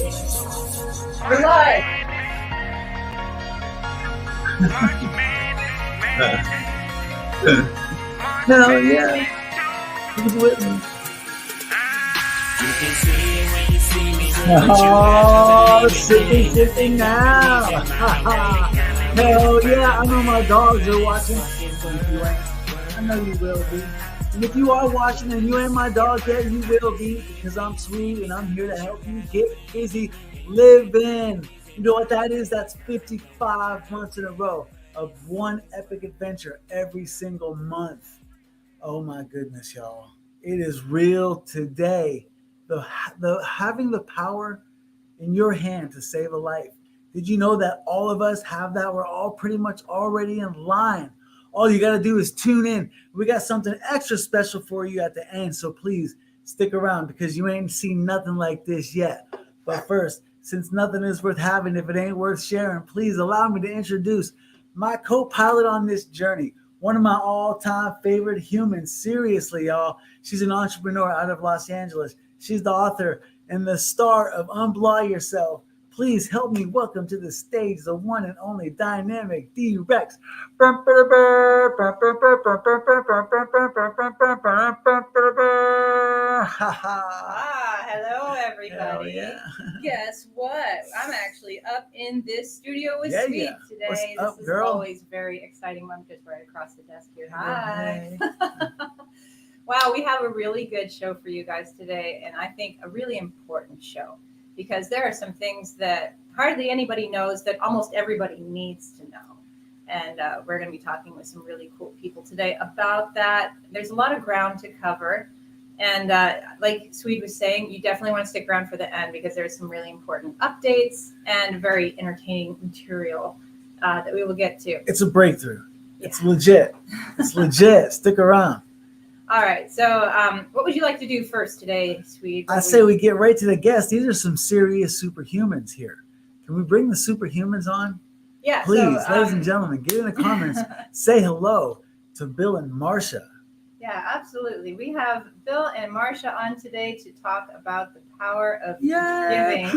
We're live. Hell yeah. Who's with me? Oh, sipping now. Hell yeah. I know my dogs are watching. I know you will be. And if you are watching and you ain't my dog yet, you will be, because I'm Swede and I'm here to help you get busy living. You know what that is? That's 55 months in a row of one epic adventure every single month. Oh my goodness, y'all. It is real today. The having the power in your hand to save a life. Did you know that all of us have that? We're all pretty much already in line. All you got to do is tune in. We got something extra special for you at the end. So please stick around, because you ain't seen nothing like this yet. But first, since nothing is worth having if it ain't worth sharing, please allow me to introduce my co-pilot on this journey. One of my all-time favorite humans. Seriously, y'all. She's an entrepreneur out of Los Angeles. She's the author and the star of Unblaw Yourself. Please help me welcome to the stage the one and only dynamic D-Rex. Hello, everybody. Yeah. Guess what? I'm actually up in this studio with Swede today. What's this up, is girl? always very exciting. I'm just right across the desk here. Hi. Hey. Wow, we have a really good show for you guys today, and I think a really important show, because there are some things that hardly anybody knows that almost everybody needs to know. And we're going to be talking with some really cool people today about that. There's a lot of ground to cover. And like Swede was saying, you definitely want to stick around for the end, because there's some really important updates and very entertaining material that we will get to. It's a breakthrough. Yeah. It's legit. It's legit. Stick around. All right. So what would you like to do first today, Swede? I say we get right to the guests. These are some serious superhumans here. Can we bring the superhumans on? Yeah. Please, so, ladies and gentlemen, get in the comments. Say hello to Bill and Marcia. Yeah, absolutely. We have Bill and Marcia on today to talk about the power of giving.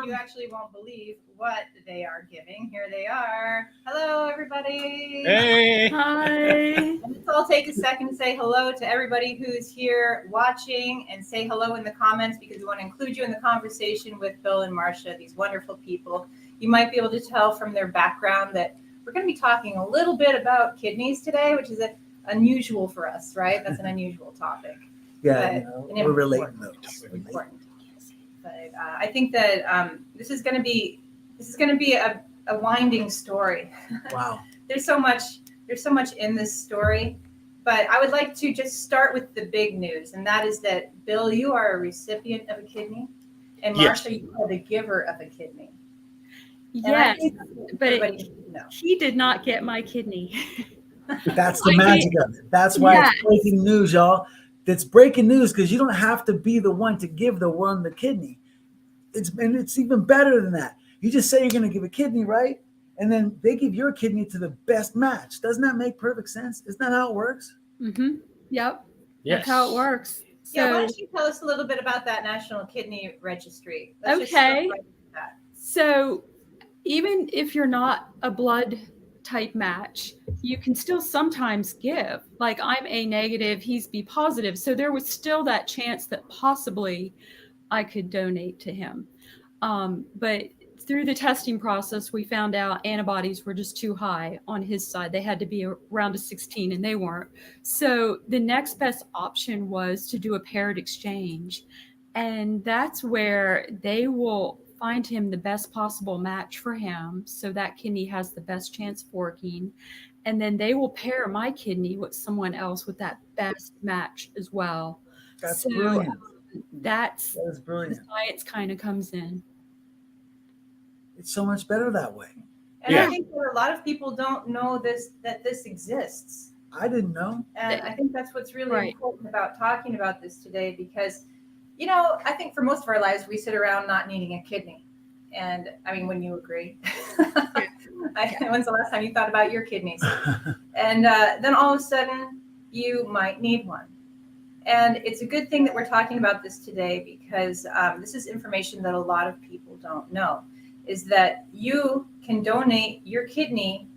You actually won't believe what they are giving. Here they are. Hello, everybody. Hey. Hi. Let's all take a second to say hello to everybody who's here watching, and say hello in the comments, because we want to include you in the conversation with Bill and Marcia, these wonderful people. You might be able to tell from their background that we're going to be talking a little bit about kidneys today, which is unusual for us, right? That's an unusual topic. Yeah, we're relating those. Important. But I think that this is going to be a winding story. Wow. There's so much in this story, but I would like to just start with the big news, and that is that, Bill, you are a recipient of a kidney, and Marcia, you are the giver of a kidney. Yes, but he did not get my kidney. That's the magic of it. That's why it's breaking news, y'all. It's breaking news because you don't have to be the one to give the one the kidney. It's even better than that. You just say you're going to give a kidney, right? And then they give your kidney to the best match. Doesn't that make perfect sense? Isn't that how it works? Mm-hmm. Yep. Yes. That's how it works. Yeah, why don't you tell us a little bit about that National Kidney Registry? Okay. So even if you're not a blood type match, you can still sometimes give. Like, I'm A negative, he's B positive. So there was still that chance that possibly I could donate to him. But through the testing process, we found out antibodies were just too high on his side. They had to be around a 16, and they weren't. So the next best option was to do a paired exchange. And that's where they will find him the best possible match for him, so that kidney has the best chance of working. And then they will pair my kidney with someone else with that best match as well. That's brilliant. That is brilliant. The science kind of comes in. It's so much better that way. And I think that a lot of people don't know that this exists. I didn't know. And I think that's what's really important about talking about this today, because, you know, I think for most of our lives, we sit around not needing a kidney. And I mean, wouldn't you agree? When's the last time you thought about your kidneys? And then all of a sudden, you might need one. And it's a good thing that we're talking about this today because this is information that a lot of people don't know, is that you can donate your kidney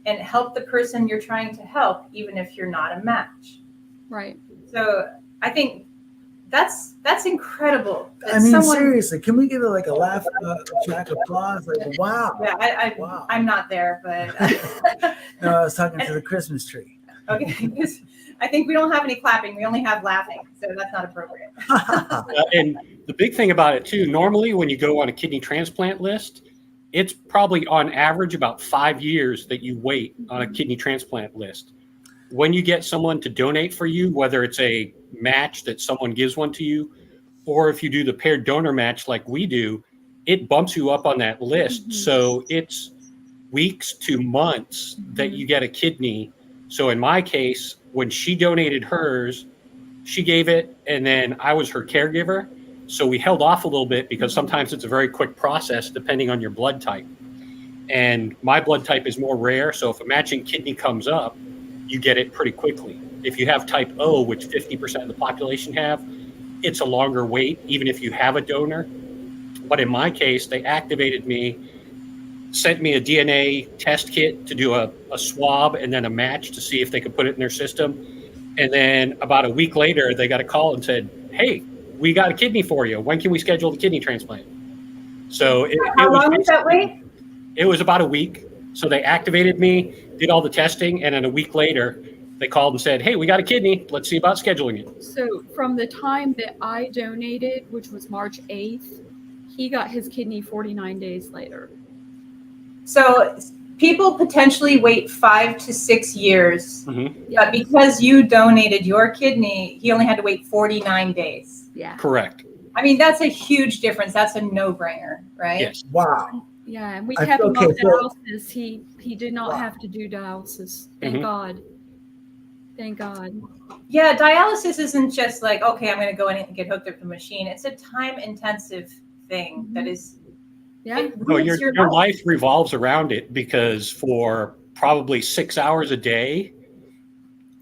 and help the person you're trying to help, even if you're not a match. Right. So I think that's incredible. I mean, seriously, can we give it like a laugh track applause? Like, wow. Yeah, wow. I'm not there, but No, I was talking to the Christmas tree. Okay, because I think we don't have any clapping. We only have laughing, so that's not appropriate. And the big thing about it too, normally when you go on a kidney transplant list, it's probably on average about 5 years that you wait on a kidney transplant list. When you get someone to donate for you, whether it's a match that someone gives one to you, or if you do the paired donor match like we do, it bumps you up on that list. Mm-hmm. So it's weeks to months that you get a kidney. So in my case, when she donated hers, she gave it, and then I was her caregiver. So we held off a little bit because sometimes it's a very quick process depending on your blood type. And my blood type is more rare. So if a matching kidney comes up, you get it pretty quickly. If you have type O, which 50% of the population have, it's a longer wait, even if you have a donor. But in my case, they activated me, sent me a DNA test kit to do a swab and then a match to see if they could put it in their system. And then about a week later, they got a call and said, hey, we got a kidney for you. When can we schedule the kidney transplant? So how long was that wait? It was about a week. So they activated me, did all the testing, and then a week later, they called and said, hey, we got a kidney. Let's see about scheduling it. So from the time that I donated, which was March 8th, he got his kidney 49 days later. So people potentially wait 5 to 6 years, Mm-hmm. but because you donated your kidney, he only had to wait 49 days. Yeah. Correct. I mean, that's a huge difference. That's a no-brainer, right? Yes. Wow. Yeah, and we I- kept him okay, on so- dialysis. He did not Wow. have to do dialysis. Thank Mhm. God. Thank God. Yeah, dialysis isn't just like, okay, I'm going to go in and get hooked up to the machine. It's a time-intensive thing that is. Yeah. it No, ruins your health. life revolves around it because for probably 6 hours a day,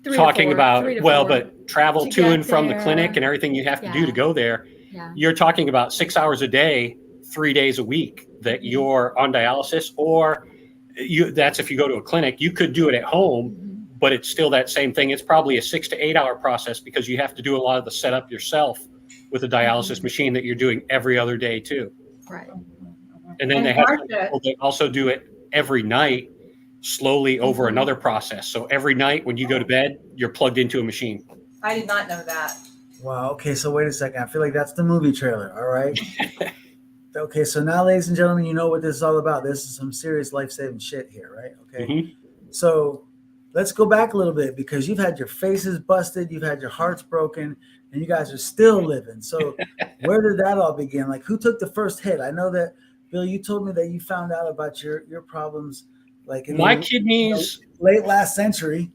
3 to talking 4, about, 3 to well, 4. but travel To to get and from the there. clinic and everything you have to do to Yeah. go there, Yeah. you're talking about 6 hours a day, 3 days a week that you're on dialysis, or that's if you go to a clinic. You could do it at home, Mhm. but it's still that same thing. It's probably a 6 to 8 hour process because you have to do a lot of the setup yourself with a dialysis machine that you're doing every other day too. Right. And then And they have some Marcia- people that also do it every night, slowly over Mhm. another process. So every night when you go to bed, you're plugged into a machine. I did not know that. Wow. Okay, so wait a second. I feel like that's the movie trailer. All right. Okay, so now, ladies and gentlemen, you know what this is all about. This is some serious life-saving shit here, right? Okay. Mhm. So let's go back a little bit because you've had your faces busted, you've had your hearts broken, and you guys are still living. So where did that all begin? Like, who took the first hit? I know that, Bill, you told me that you found out about your problems like in My the kidneys, late last century.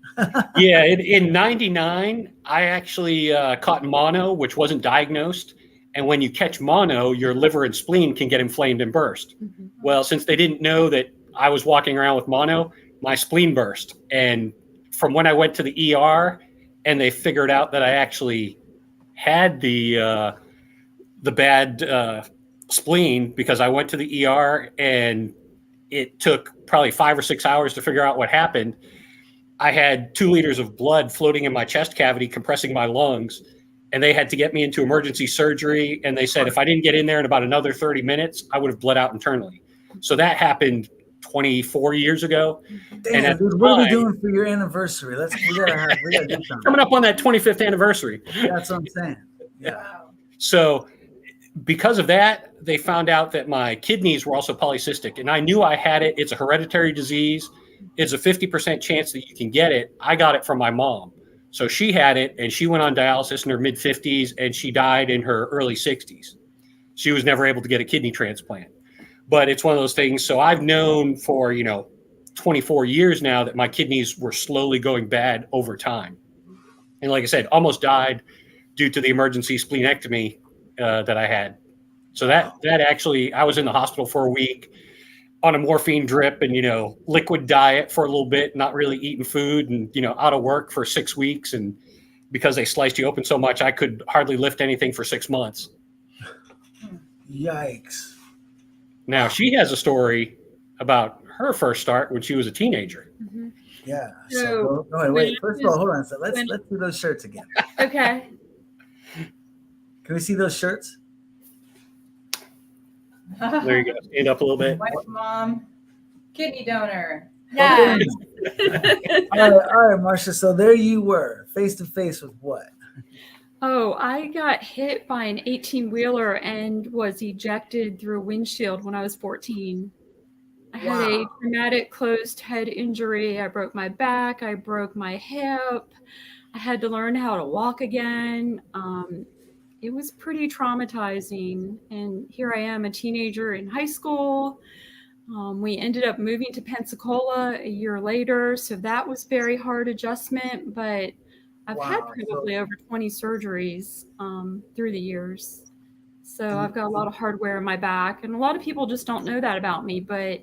yeah, in 99, I actually caught mono, which wasn't diagnosed. And when you catch mono, your liver and spleen can get inflamed and burst. Mhm. Well, since they didn't know that I was walking around with mono, my spleen burst. And from when I went to the ER and they figured out that I actually had the bad spleen, because I went to the ER and it took probably 5 or 6 hours to figure out what happened. I had 2 liters of blood floating in my chest cavity, compressing my lungs. And they had to get me into emergency surgery. And they said if I didn't get in there in about another 30 minutes, I would have bled out internally. So that happened 24 years ago. Damn, at dude, the what are we time- doing for your anniversary? We gotta do something. Coming up on that 25th anniversary. That's what I'm saying. Yeah. Wow. So because of that, they found out that my kidneys were also polycystic. And I knew I had it. It's a hereditary disease. It's a 50% chance that you can get it. I got it from my mom. So she had it, and she went on dialysis in her mid-50s, and she died in her early 60s. She was never able to get a kidney transplant. But it's one of those things. So I've known for, 24 years now that my kidneys were slowly going bad over time. And like I said, almost died due to the emergency splenectomy that I had. So that actually, I was in the hospital for a week on a morphine drip and, liquid diet for a little bit, not really eating food and, out of work for 6 weeks. And because they sliced you open so much, I could hardly lift anything for 6 months. Yikes. Now, she has a story about her first start when she was a teenager. Mm-hmm. Yeah. So, So wait. First of all, hold on. So let's do those shirts again. Okay. Can we see those shirts? There you go. Stand up a little bit. Wife, mom, kidney donor. Yeah. All right, Marcia. So there you were, face to face with what? Oh, I got hit by an 18-wheeler and was ejected through a windshield when I was 14. I had a traumatic closed head injury. I broke my back. I broke my hip. I had to learn how to walk again. It was pretty traumatizing. And here I am, a teenager in high school. We ended up moving to Pensacola a year later. So that was very hard adjustment, but I've had probably over 20 surgeries through the years. So I've got a lot of hardware in my back, and a lot of people just don't know that about me, but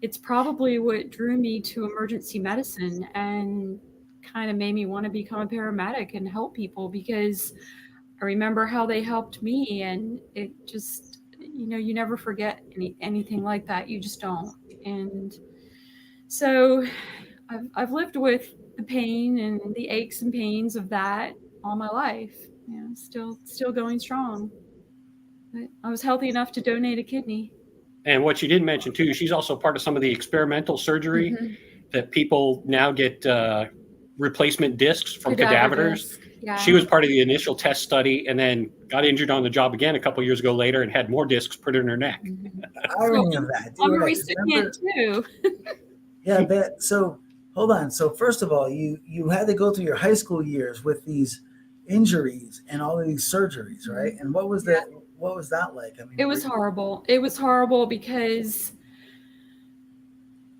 it's probably what drew me to emergency medicine and kind of made me want to become a paramedic and help people, because I remember how they helped me, and it just, you never forget anything like that. You just don't. And so I've lived with the pain and the aches and pains of that all my life. Still going strong. But I was healthy enough to donate a kidney. And what you didn't mention too, she's also part of some of the experimental surgery that people now get replacement discs from cadavers. Yeah. She was part of the initial test study and then got injured on the job again a couple years ago later and had more discs put in her neck. Irony of that. I'm a recipient too. Yeah, I bet. So hold on. So first of all, you had to go through your high school years with these injuries and all of these surgeries, right? And what was that? What was that like? I mean, it was horrible. It was horrible because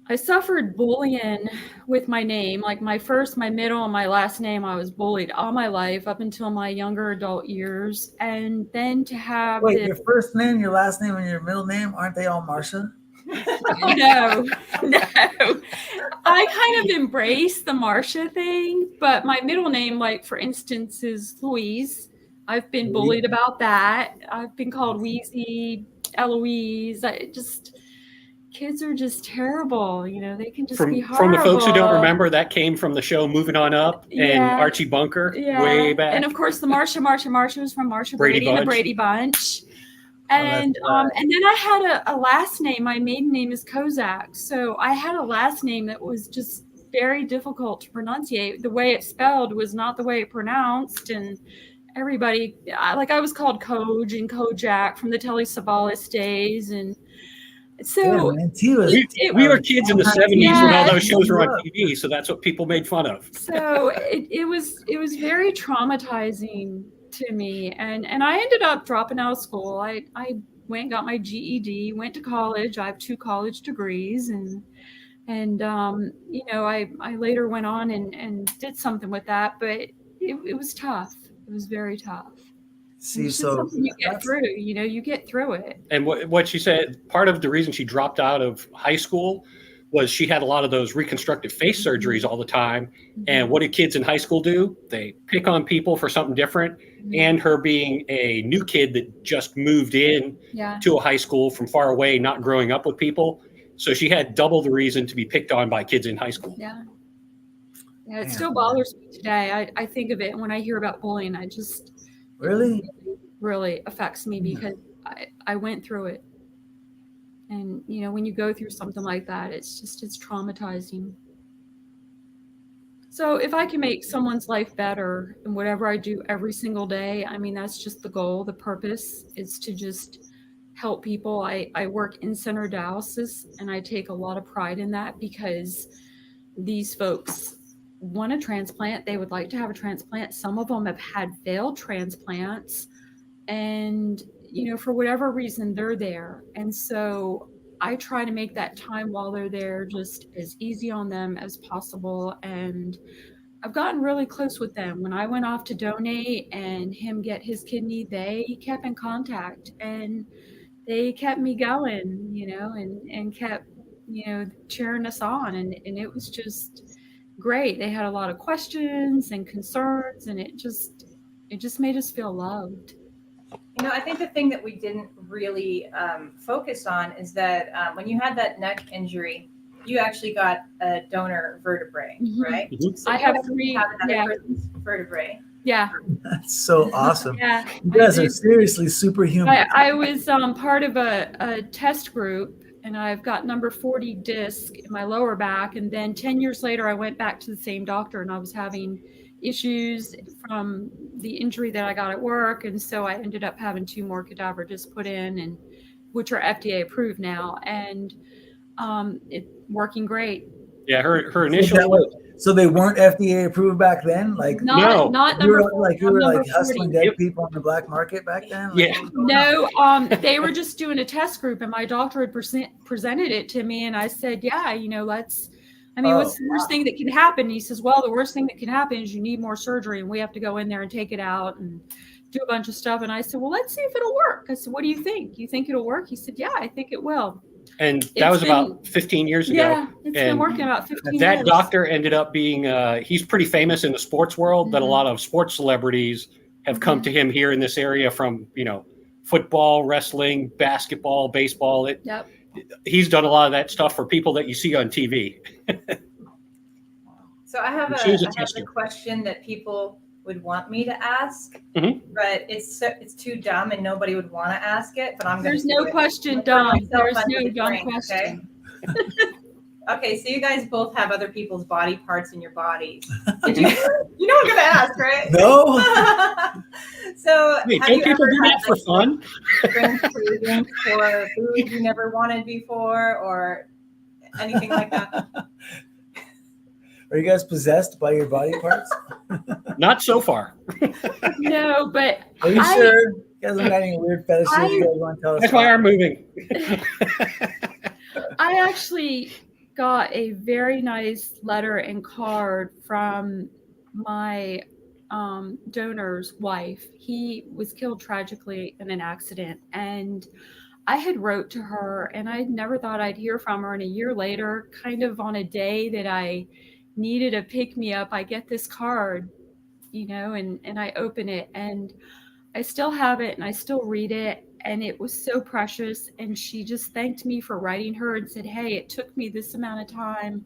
I suffered bullying with my name. Like my first, my middle, and my last name, I was bullied all my life up until my younger adult years. And then to have your first name, your last name, and your middle name, aren't they all Marcia? No. I kind of embrace the Marcia thing, but my middle name, like for instance, is Louise. I've been bullied about that. I've been called Wheezy, Eloise. Kids are just terrible. They can just be horrible. From the folks who don't remember, that came from the show Moving On Up and Archie Bunker way back. And of course, the Marcia was from Marcia Brady and the Brady Bunch. And and then I had a last name. My maiden name is Kozak. So I had a last name that was just very difficult to pronunciate. The way it spelled was not the way it pronounced. And everybody, I was called Koj and Kojak from the Telly Savalas days. And so we were kids in the 70s when all those shows were on TV. So that's what people made fun of. So it was very traumatizing to me. And I ended up dropping out of school. I went and got my GED, went to college. I have 2 college degrees. And I later went on and did something with that, but it was tough. It was very tough. See, so you get through, you get through it. And what she said, part of the reason she dropped out of high school was she had a lot of those reconstructive face surgeries all the time. And what do kids in high school do? They pick on people for something different. And her being a new kid that just moved in to a high school from far away, not growing up with people. So she had double the reason to be picked on by kids in high school. Yeah, it still bothers me today. I think of it when I hear about bullying. I just really affects me because I went through it. And, when you go through something like that, it's traumatizing. So if I can make someone's life better in whatever I do every single day, I mean, that's just the goal. The purpose is to just help people. I work in center dialysis, and I take a lot of pride in that because these folks want a transplant. They would like to have a transplant. Some of them have had failed transplants, and for whatever reason they're there. And so I try to make that time while they're there just as easy on them as possible. And I've gotten really close with them. When I went off to donate and him get his kidney, they kept in contact and they kept me going, and kept, cheering us on. And it was just, great. They had a lot of questions and concerns, and it just made us feel loved. I think the thing that we didn't really focus on is that when you had that neck injury, you actually got a donor vertebrae, right? Mhm. So I you have actually 3. have another Yeah. person's vertebrae. Yeah. That's so awesome. Yeah. You guys are seriously superhuman. I was part of a test group, and I've got number 40 disc in my lower back. And then 10 years later, I went back to the same doctor, and I was having issues from the injury that I got at work. And so I ended up having 2 more cadaver discs put in, and which are FDA approved now. And it's working great. Yeah, her initial. So they weren't FDA approved back then? Like No. Not you number were 40, like you were number like hustling 40. dead Yep. people on the black market back then? Like, Yeah. what was going on? No, they were just doing a test group, and my doctor had presented it to me, and I said, "Yeah, what's the worst thing that can happen?" And he says, "Well, the worst thing that can happen is you need more surgery, and we have to go in there and take it out and do a bunch of stuff." And I said, "Well, let's see if it'll work." I said, "What do you think? You think it'll work?" He said, "Yeah, I think it will." And that was about 15 years ago. Yeah, it's been And working about 15 that years. doctor ended up being, he's pretty famous in the sports world, that a Mhm. lot of sports celebrities have come to him here in this area from, football, wrestling, basketball, baseball. Yep. He's done a lot of that stuff for people that you see on TV. So I have She was a a tester. question that people would want me to ask, Mhm. but it's too dumb and nobody would want to ask it. But I'm going to. There's no question I'm gonna dumb. throw There's myself no under the dumb frame, question. Okay, so you guys both have other people's body parts in your bodies. Did you? You know what I'm going to ask, right? No. So Wait, have don't you people ever do had that for fun? strange cravings for food you never wanted before, or anything like that? Are you guys possessed by your body parts? Not so far. No, but Are you sure? You guys don't got any weird fetishes you guys want to tell us That's my about? arm moving. I actually got a very nice letter and card from my donor's wife. He was killed tragically in an accident, and I had wrote to her, and I never thought I'd hear from her. And a year later, kind of on a day that I needed a pick me up, I get this card, and I open it, and I still have it, and I still read it, and it was so precious. And she just thanked me for writing her and said, "Hey, it took me this amount of time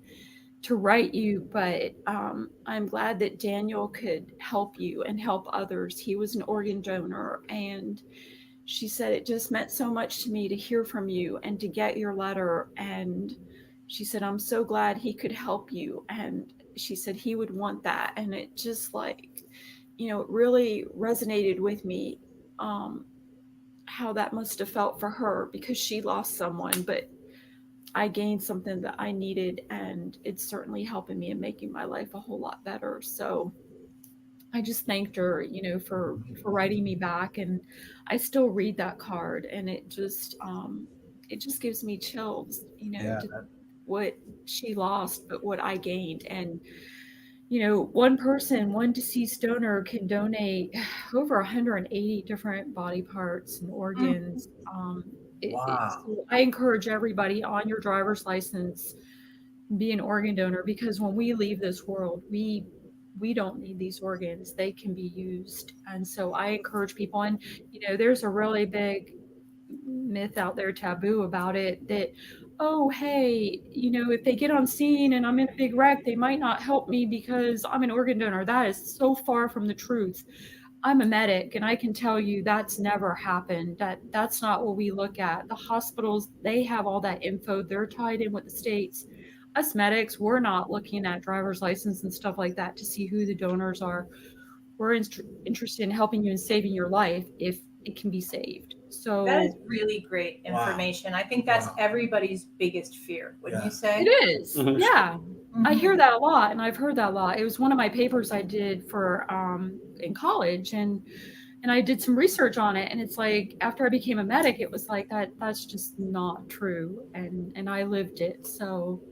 to write you, but I'm glad that Daniel could help you and help others. He was an organ donor." And she said, "It just meant so much to me to hear from you and to get your letter." And she said, "I'm so glad he could help you." And she said he would want that. And it just it really resonated with me, how that must have felt for her, because she lost someone, but I gained something that I needed, and it's certainly helping me and making my life a whole lot better. So I just thanked her, for writing me back, and I still read that card, and it just gives me chills, Yeah. to what she lost, but what I gained. And one deceased donor can donate over 180 different body parts and organs. Wow. So I encourage everybody on your driver's license, be an organ donor, because when we leave this world, we don't need these organs. They can be used. And so I encourage people, and there's a really big myth out there, taboo about it, that, oh, hey, if they get on scene and I'm in a big wreck, they might not help me because I'm an organ donor. That is so far from the truth. I'm a medic, and I can tell you that's never happened. That's not what we look at. The hospitals, they have all that info. They're tied in with the states. Us medics, we're not looking at driver's license and stuff like that to see who the donors are. We're interested in helping you and saving your life if it can be saved. So That is really great Wow. information. I think that's Wow. everybody's biggest fear, wouldn't you say? it is. Mhm. Yeah. I Mhm. hear that a lot, and I've heard that a lot. It was one of my papers I did for in college, and I did some research on it, and it's like after I became a medic, it was like that's just not true, and I lived it. So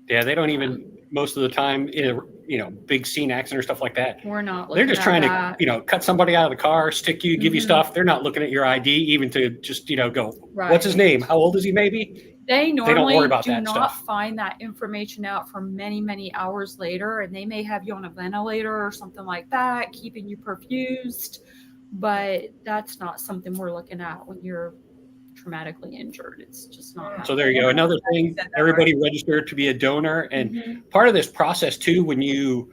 Yeah, they don't even most of the time in a big scene accident or stuff like that. We're not. They're just trying that. to cut somebody out of the car, stick you, give you stuff. They're not looking at your ID even to just go. Right. What's his name? How old is he? Maybe. They normally don't worry about do that not stuff. find that information out for many, many hours later, and they may have you on a ventilator or something like that, keeping you perfused. But that's not something we're looking at when you're traumatically injured. It's just not. So there you go. Another thing, everybody register to be a donor. And part of this process too, when you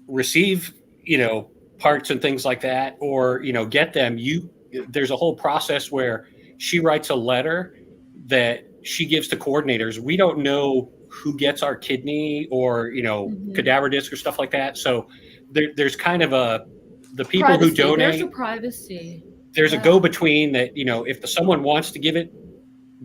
receive, parts and things like that, or, get them, there's a whole process where she writes a letter that she gives to coordinators. We don't know who gets our kidney or, cadaver disc or stuff like that. So there's kind of the people privacy. who donate. There's a privacy. There's a go-between that, if someone wants to give it,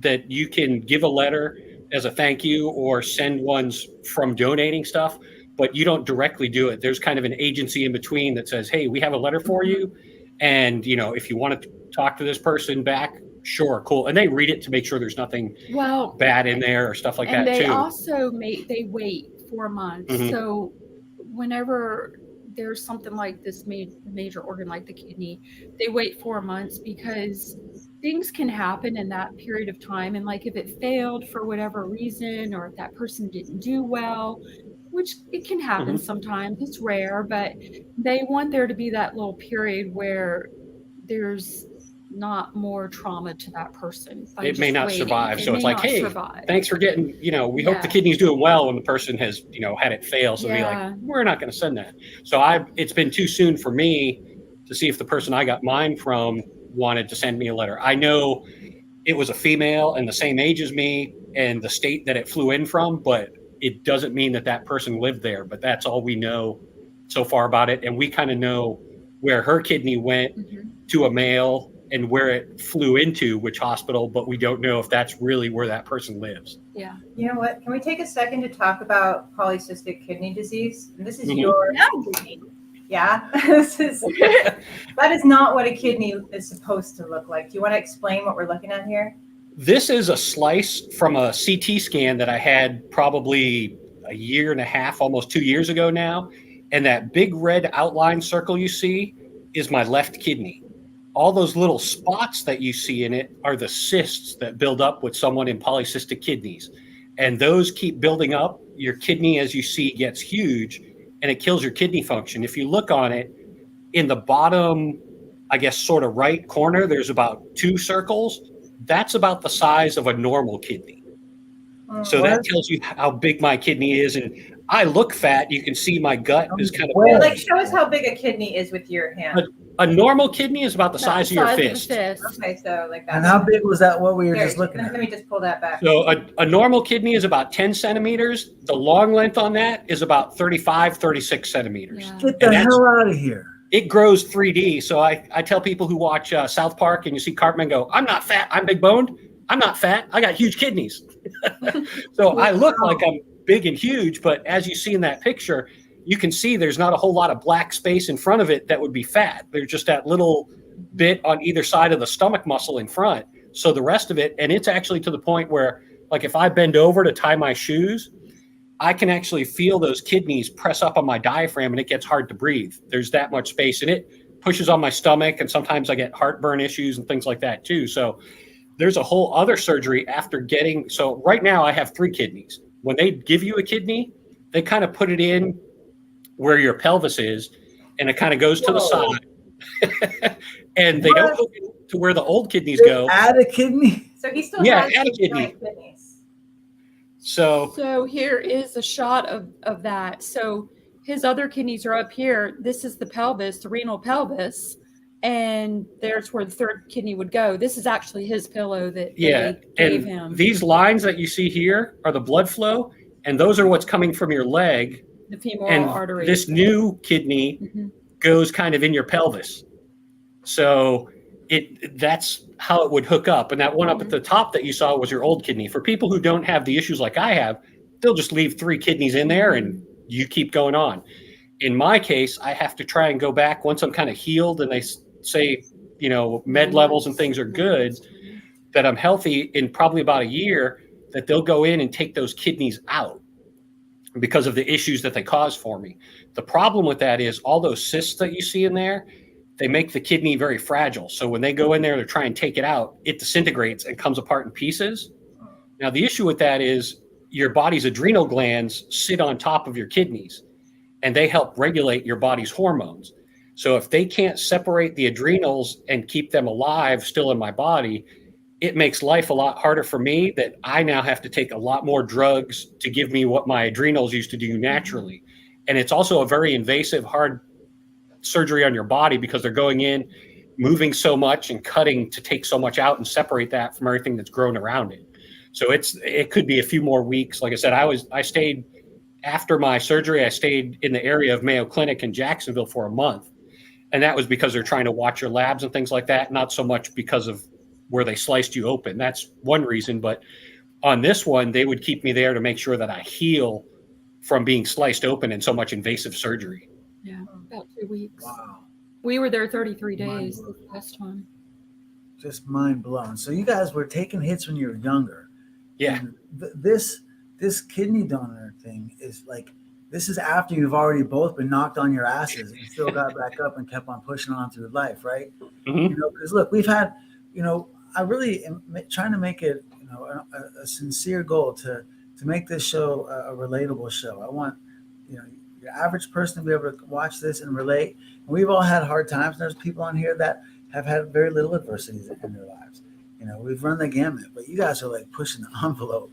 that you can give a letter as a thank you or send ones from donating stuff, but you don't directly do it. There's kind of an agency in between that says, hey, we have a letter for you. And, if you want to talk to this person back, sure, cool. And they read it to make sure there's nothing bad in there or stuff like that too. And they also they wait 4 months. So whenever there's something like this major organ like the kidney, they wait 4 months because things can happen in that period of time. And like if it failed for whatever reason, or if that person didn't do well, which it can happen sometimes, it's rare, but they want there to be that little period where there's not more trauma to that person. It may not survive. So it's like, hey, survive. Thanks for getting, we hope the kidney's doing well when the person has, had it fail. So they're like, we're not going to send that. So it's been too soon for me to see if the person I got mine from wanted to send me a letter. I know it was a female and the same age as me and the state that it flew in from, but it doesn't mean that person lived there. But that's all we know so far about it. And we kind of know where her kidney went to a male and where it flew into which hospital, but we don't know if that's really where that person lives. Yeah. You know what? Can we take a second to talk about polycystic kidney disease? And this is your kidney. Yeah. That is not what a kidney is supposed to look like. Do you want to explain what we're looking at here? This is a slice from a CT scan that I had probably a year and a half, almost 2 years ago now. And that big red outline circle you see is my left kidney. All those little spots that you see in it are the cysts that build up with someone in polycystic kidneys. And those keep building up. Your kidney, as you see, gets huge and it kills your kidney function. If you look on it, in the bottom, I guess, sort of right corner, there's about 2 circles. That's about the size of a normal kidney. So that tells you how big my kidney is. And I look fat. You can see my gut is kind of like, show us how big a kidney is with your hand. A normal kidney is about the size of your fist. Okay, so like that. And how big was that? What we were just looking at? Let me just pull that back. So a normal kidney is about 10 centimeters. The long length on that is about 35, 36 centimeters. Yeah. Get the hell out of here. It grows 3D. So I tell people who watch South Park and you see Cartman go, I'm not fat, I'm big boned. I'm not fat, I got huge kidneys. So I look like I'm big and huge, but as you see in that picture, you can see there's not a whole lot of black space in front of it that would be fat. There's just that little bit on either side of the stomach muscle in front. So the rest of it, and it's actually to the point where, like, if I bend over to tie my shoes, I can actually feel those kidneys press up on my diaphragm and it gets hard to breathe. There's that much space, and it pushes on my stomach, and sometimes I get heartburn issues and things like that too. So there's a whole other surgery after getting, so right now I have 3 kidneys. When they give you a kidney, they kind of put it in where your pelvis is, and it kind of goes to the side. And they don't hook it to where the old kidneys go. Add a kidney? So he still Yeah, has add a kidney. kidneys. So here is a shot of that. So his other kidneys are up here. This is the pelvis, the renal pelvis. And there's where the 3rd kidney would go. This is actually his pillow that they gave him. These lines that you see here are the blood flow, and those are what's coming from your leg. The femoral artery. This new kidney goes kind of in your pelvis. So that's how it would hook up. And that one up at the top that you saw was your old kidney. For people who don't have the issues like I have, they'll just leave 3 kidneys in there and you keep going on. In my case, I have to try and go back once I'm kind of healed and they say, med levels and things are good, that I'm healthy in probably about a year, that they'll go in and take those kidneys out. because of the issues that they cause for me. The problem with that is all those cysts that you see in there, they make the kidney very fragile. So when they go in there to try and take it out, it disintegrates and comes apart in pieces. Now, the issue with that is your body's adrenal glands sit on top of your kidneys, and they help regulate your body's hormones. So if they can't separate the adrenals and keep them alive still in my body, it makes life a lot harder for me, that I now have to take a lot more drugs to give me what my adrenals used to do naturally. And it's also a very invasive, hard surgery on your body, because they're going in, moving so much and cutting to take so much out and separate that from everything that's grown around it. So it could be a few more weeks. Like I said, I stayed after my surgery. I stayed in the area of Mayo Clinic in Jacksonville for a month. And that was because they're trying to watch your labs and things like that, not so much because of where they sliced you open. That's one reason. But on this one, they would keep me there to make sure that I heal from being sliced open and so much invasive surgery. Yeah, about 2 weeks. Wow. We were there 33 days the last time. Just mind blown. So you guys were taking hits when you were younger. Yeah. And this kidney donor thing is like, this is after you've already both been knocked on your asses and still got back up and kept on pushing on through life, right? Mm-hmm. You know, because look, we've had, you know, I really am trying to make it, you know, a sincere goal to make this show a relatable show. I want, you know, your average person to be able to watch this and relate. And we've all had hard times. There's people on here that have had very little adversities in their lives. You know, we've run the gamut, but you guys are like pushing the envelope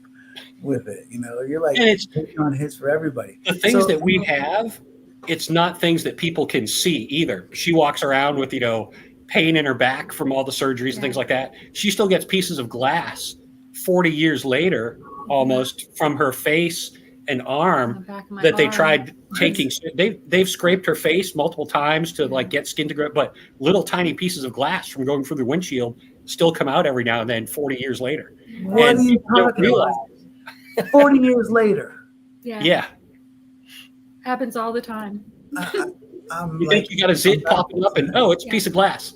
with it. You know, you're like, and it's taking on hits for everybody. The things that we have, it's not things that people can see either. She walks around with, you know, pain in her back from all the surgeries and things like that. She still gets pieces of glass 40 years later, almost, from her face and arm that they tried taking. They've scraped her face multiple times to like get skin to grow, but little tiny pieces of glass from going through the windshield still come out every now and then 40 years later. What are you talking about? 40 years later. Yeah. Happens all the time. You think you got a zit popping up and, oh, it's a piece of glass.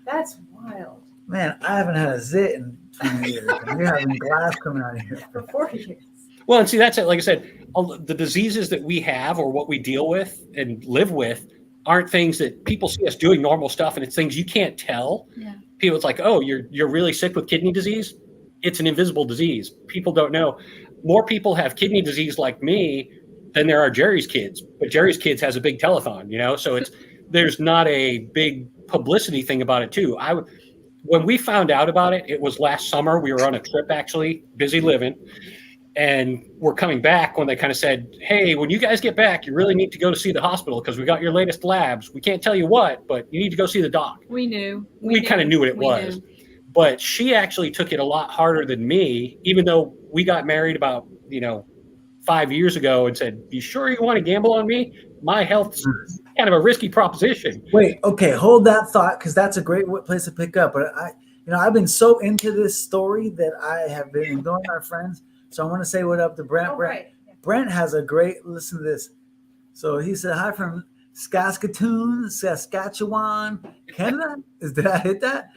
That's wild. Man, I haven't had a zit in 20 years. And you're having glass coming out of here. For 40 years. Well, and see, that's it. Like I said, the diseases that we have or what we deal with and live with aren't things that people see us doing normal stuff, and it's things you can't tell. Yeah. People, it's like, oh, you're really sick with kidney disease. It's an invisible disease. People don't know. More people have kidney disease like me than there are Jerry's kids, but Jerry's kids has a big telethon, you know? So there's not a big publicity thing about it too. When we found out about it, it was last summer. We were on a trip, actually, busy living, and we're coming back when they kind of said, hey, when you guys get back, you really need to go to see the hospital because we got your latest labs. We can't tell you what, but you need to go see the doc. We knew. We kind of knew what it was. But she actually took it a lot harder than me, even though we got married about, 5 years ago, and said, you sure you want to gamble on me? My health's kind of a risky proposition. Wait, okay, hold that thought, because that's a great place to pick up. But I've been so into this story that I have been ignoring our friends. So I want to say what up to Brent. Oh, right. Brent has a great, listen to this. So he said, hi from Saskatoon, Saskatchewan, Canada. Did I hit that?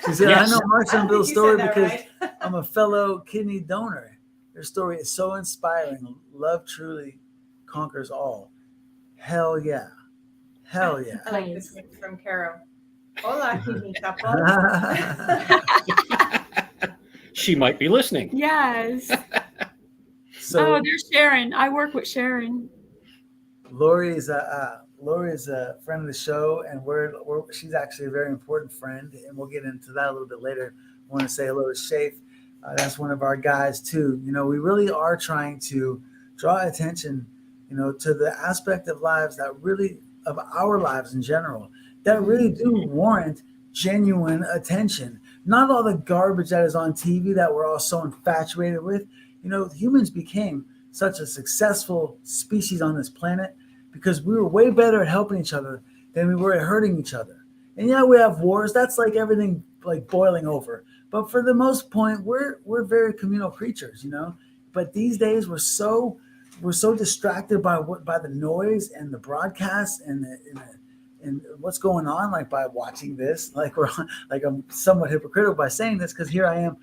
She said, Yes. I know Marcia and Bill's story because right. I'm a fellow kidney donor. Their story is so inspiring. Love truly conquers all. Hell yeah. Hell yeah. I like this one from Carol. Hola, kidney couple. She might be listening. Yes. So there's Sharon. I work with Sharon. Lori is a friend of the show, and she's actually a very important friend, and we'll get into that a little bit later. I want to say hello to Shafe. That's one of our guys too. We really are trying to draw attention, to the aspect of lives of our lives in general, that really do warrant genuine attention. Not all the garbage that is on TV that we're all so infatuated with. Humans became such a successful species on this planet because we were way better at helping each other than we were at hurting each other. And yeah, we have wars. That's like everything like boiling over. But for the most point, we're very communal creatures, But these days we're so distracted by the noise and the broadcasts and and what's going on, like by watching this, like like I'm somewhat hypocritical by saying this because here I am,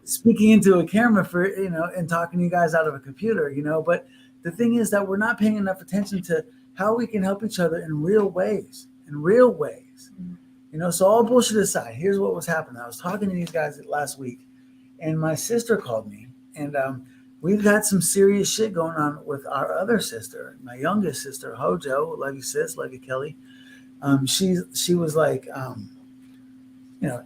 speaking into a camera for, and talking to you guys out of a computer, but the thing is that we're not paying enough attention to how we can help each other in real ways, So all bullshit aside, here's what was happening. I was talking to these guys last week, and my sister called me, and we've had some serious shit going on with our other sister, my youngest sister, Hojo. Love you, sis. Love you, Kelly. She was like,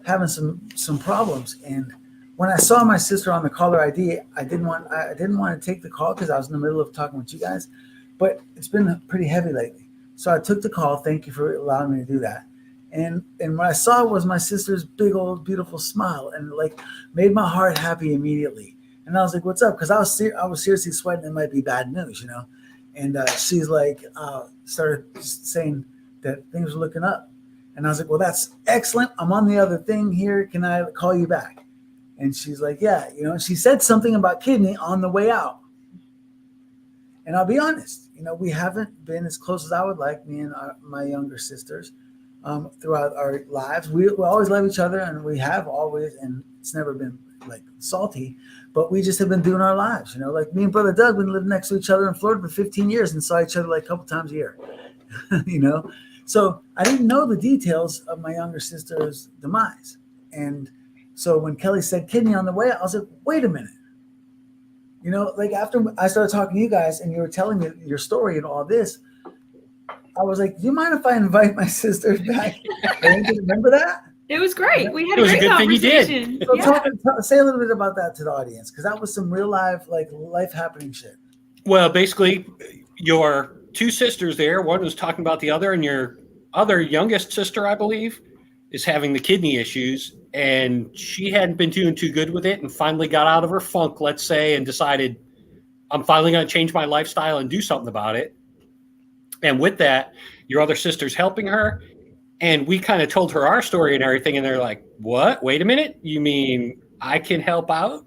having some problems. And when I saw my sister on the caller ID, I didn't want to take the call because I was in the middle of talking with you guys. But it's been pretty heavy lately, so I took the call. Thank you for allowing me to do that. And what I saw was my sister's big old beautiful smile, and like made my heart happy immediately. And I was like, "What's up?" Because I was seriously sweating. It might be bad news, And she's like, started saying that things were looking up, and I was like, "Well, that's excellent. I'm on the other thing here. Can I call you back?" And she's like, "Yeah." She said something about kidney on the way out. And I'll be honest, we haven't been as close as I would like, me and my younger sisters. Throughout our lives, we always love each other, and we have always, and it's never been like salty, but we just have been doing our lives, like me and brother Doug, we lived next to each other in Florida for 15 years and saw each other like a couple times a year, so I didn't know the details of my younger sister's demise. And so when Kelly said kidney on the way, I was like, wait a minute, like after I started talking to you guys and you were telling me your story and all this, I was like, do you mind if I invite my sister back? Remember that? It was great. We had a good great conversation. thing you did. So say a little bit about that to the audience, because that was some real life happening shit. Well, basically, your two sisters there, one was talking about the other, and your other youngest sister, I believe, is having the kidney issues, and she hadn't been doing too good with it and finally got out of her funk, let's say, and decided, I'm finally going to change my lifestyle and do something about it. And with that, your other sister's helping her. And we kind of told her our story and everything. And they're like, what? Wait a minute. You mean I can help out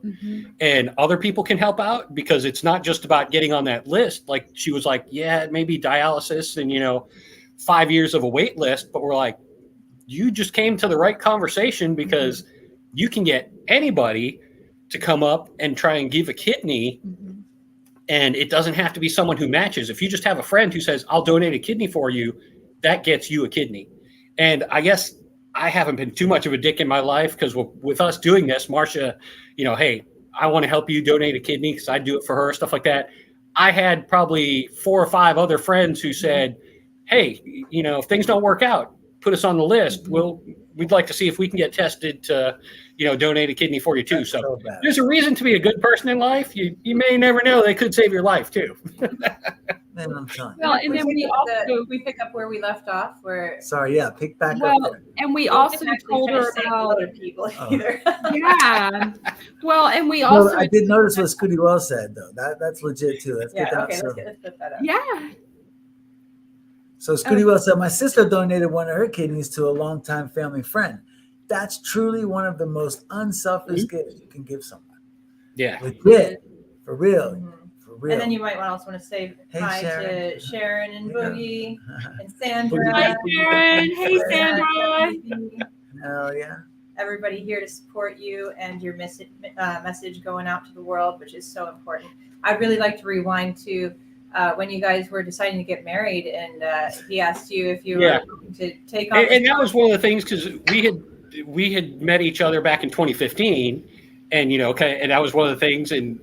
and other people can help out? Because it's not just about getting on that list. Like she was like, yeah, maybe dialysis and, 5 years of a wait list. But we're like, you just came to the right conversation because you can get anybody to come up and try and give a kidney. And it doesn't have to be someone who matches. If you just have a friend who says, I'll donate a kidney for you, that gets you a kidney. And I guess I haven't been too much of a dick in my life because with us doing this, Marcia, hey, I want to help you donate a kidney because I do it for her, stuff like that. I had probably 4 or 5 other friends who said, hey, if things don't work out, put us on the list. We'd like to see if we can get tested to, donate a kidney for you too. So there's a reason to be a good person in life. You may never know they could save your life too. Man, I'm telling you. Well, and then we pick up where we left off. Pick back up. Well, and we also told her about other people either. Yeah. Well, and we also I did notice what Scooty Well said though. That's legit too. Let's let's put that up. Yeah. So Scooty Well said, my sister donated one of her kidneys to a longtime family friend. That's truly one of the most unselfish gifts you can give someone. Yeah. Legit. For real. For real. And then you might also want to say hi to Sharon and Boogie and Sandra. Hi, Sharon. Hey, Sandra. Hell yeah. Everybody here to support you and your message going out to the world, which is so important. I'd really like to rewind to when you guys were deciding to get married, and he asked you if you were going to take on. And that was one of the things because we had met each other back in 2015, and and that was one of the things, and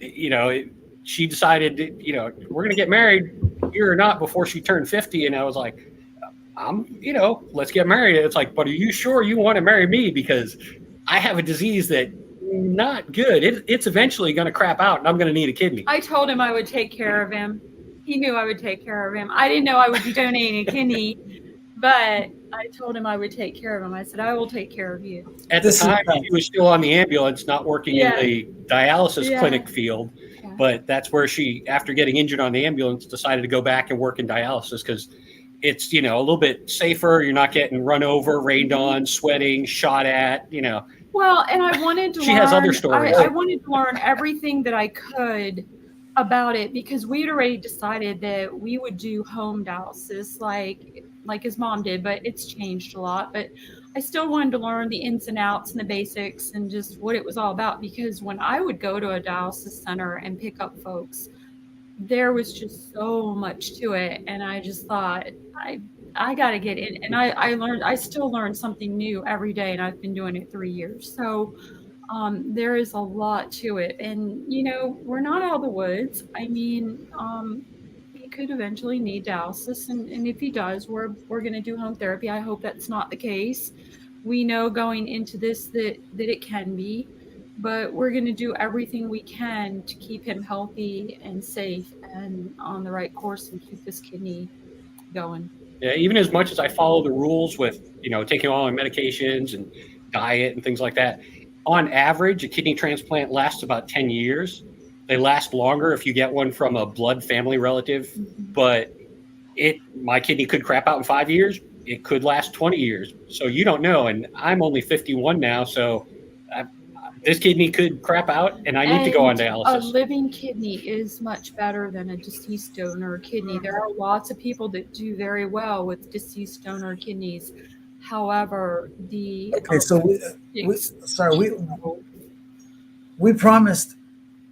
she decided, we're going to get married here or not before she turned 50, and I was like, let's get married. And it's like, but are you sure you want to marry me? Because I have a disease that not good. It's eventually going to crap out, and I'm going to need a kidney. I told him I would take care of him. He knew I would take care of him. I didn't know I would be donating a kidney, but I told him I would take care of him. I said, I will take care of you. At the time, he was still on the ambulance, not working in the dialysis clinic field. Yeah. But that's where she, after getting injured on the ambulance, decided to go back and work in dialysis because it's, a little bit safer. You're not getting run over, rained on, sweating, shot at, Well, and I wanted to She has other stories. I wanted to learn everything that I could about it because we had already decided that we would do home dialysis. Like like his mom did, but it's changed a lot. But I still wanted to learn the ins and outs and the basics and just what it was all about, because when I would go to a dialysis center and pick up folks, there was just so much to it, and I just thought I got to get in. And I still learn something new every day, and I've been doing it 3 years. So there is a lot to it, and we're not out of the woods. I mean, he could eventually need dialysis, and if he does, we're going to do home therapy. I hope that's not the case. We know going into this that it can be, but we're going to do everything we can to keep him healthy and safe and on the right course and keep this kidney going. Yeah, even as much as I follow the rules with, taking all my medications and diet and things like that, on average, a kidney transplant lasts about 10 years. They last longer if you get one from a blood family relative, but my kidney could crap out in 5 years. It could last 20 years. So you don't know. And I'm only 51 now. So this kidney could crap out and I need to go on dialysis. A living kidney is much better than a deceased donor kidney. There are lots of people that do very well with deceased donor kidneys. However, we promised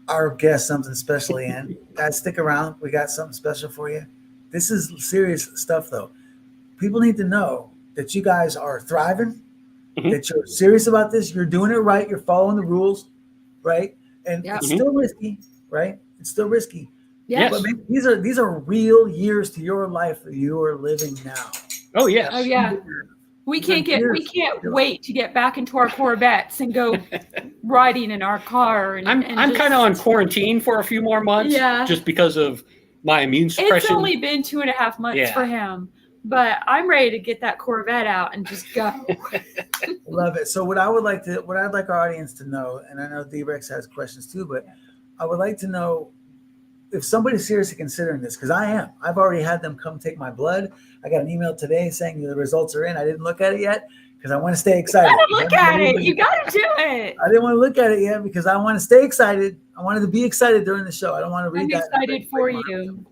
our guests something special, Ann. Guys, stick around. We got something special for you. This is serious stuff, though. People need to know that you guys are thriving, that you're serious about this. You're doing it right. You're following the rules, right? And it's still risky, right? It's still risky. Yeah. But these are real years to your life that you are living now. Oh, yes. Oh, yeah. We can't wait to get back into our Corvettes and go riding in our car. I'm kind of on quarantine for a few more months, just because of my immune suppression. It's only been 2.5 months for him, but I'm ready to get that Corvette out and just go. Love it. So what I'd like our audience to know, and I know D-Rex has questions too, but I would like to know if somebody's seriously considering this, because I am. I've already had them come take my blood. I got an email today saying the results are in. I didn't look at it yet because I want to stay excited. You gotta look at it. You gotta do it. I didn't want to look at it yet because I want to stay excited. I wanted to be excited during the show. I don't want to read that. I'm excited for you.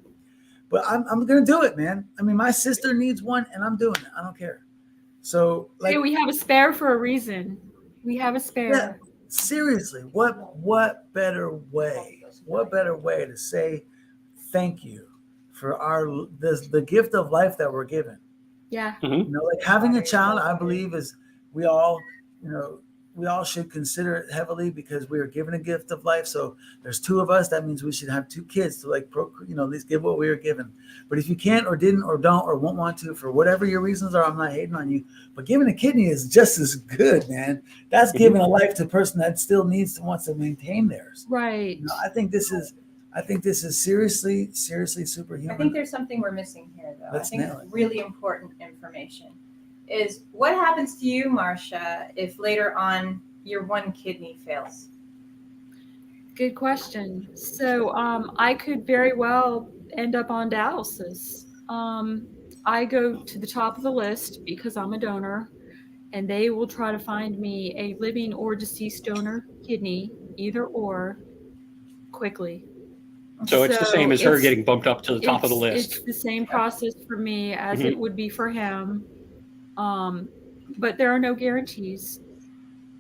But I'm going to do it, man. I mean, my sister needs one, and I'm doing it. I don't care. So, we have a spare for a reason. We have a spare. Yeah, seriously, what better way? What better way to say thank you for the gift of life that we're given? Yeah. Like having a child, I believe we all should consider it heavily because we are given a gift of life. So there's 2 of us. That means we should have 2 kids to at least give what we were given. But if you can't or didn't or don't or won't want to, for whatever your reasons are, I'm not hating on you. But giving a kidney is just as good, man. That's giving a life to a person that still wants to maintain theirs. Right. I think this is seriously superhuman. I think there's something we're missing here, though. I think really important information is what happens to you, Marcia, if later on your one kidney fails? Good question. So I could very well end up on dialysis. I go to the top of the list because I'm a donor, and they will try to find me a living or deceased donor kidney, either or, quickly. So it's the same as her getting bumped up to the top of the list. It's the same process for me as it would be for him. But there are no guarantees.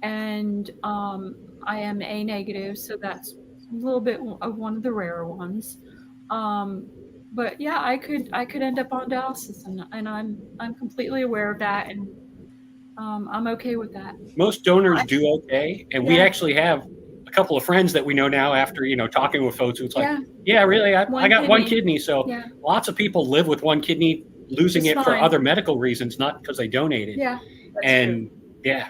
And I am A negative, so that's a little bit of one of the rarer ones. But yeah, I could end up on dialysis, and I'm completely aware of that, and I'm okay with that. Most donors do okay, and we actually have a couple of friends that we know now after talking with folks. It's like, really, I got one kidney. So lots of people live with one kidney, losing it for other medical reasons, not because they donated. Yeah, and true.